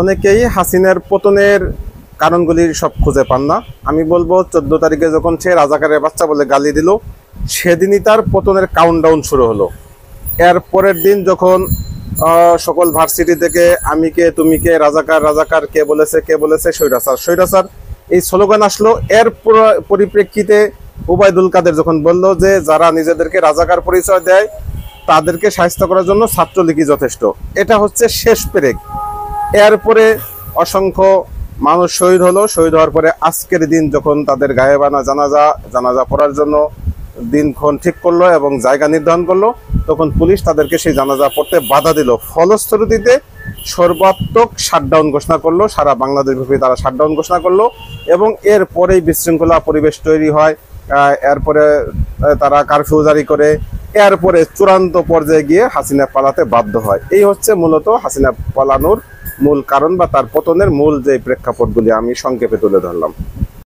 অনেকেই হাসিনার পতনের কারণগুলি সব খুঁজে পান না। আমি বলবো 14 তারিখে যখন সে রাজাকারের বাচ্চা বলে গালি দিল, সেদিনই তার পতনের কাউন্টডাউন শুরু হলো। এর পরের দিন যখন সকল ভার্সিটি থেকে আমি কে তুমি কে, রাজাকার রাজাকার, কে বলেছে স্বৈরাচার স্বৈরাচার, এই স্লোগান আসলো। এর পরিপ্রেক্ষিতে ওবায়দুল কাদের যখন বলল যে যারা নিজেদেরকে রাজাকার পরিচয় দেয় তাদেরকে শায়েস্তা করার জন্য ছাত্রলীগই যথেষ্ট, এটা হচ্ছে শেষ পেরেক। এরপরে অসংখ্য মানুষ শহীদ হলো। শহীদ হওয়ার পরে আজকের দিন যখন তাদের গায়েবানা জানাজা পড়ার জন্য দিনক্ষণ ঠিক করলো এবং জায়গা নির্ধারণ করলো, তখন পুলিশ তাদেরকে সেই জানাজা পড়তে বাধা দিল। ফলশ্রুতিতে সর্বাত্মক শাটডাউন ঘোষণা করলো, সারা বাংলাদেশ ব্যাপী তারা শাটডাউন ঘোষণা করলো এবং এরপরেই বিশৃঙ্খলা পরিবেশ তৈরি হয়। এরপরে তারা কারফিউ জারি করে, এরপরে চূড়ান্ত পর্যায়ে গিয়ে হাসিনা পালাতে বাধ্য হয়। এই হচ্ছে মূলত হাসিনা পালানোর মূল কারণ বা তার পতনের মূল যে প্রেক্ষাপটগুলি আমি সংক্ষেপে তুলে ধরলাম।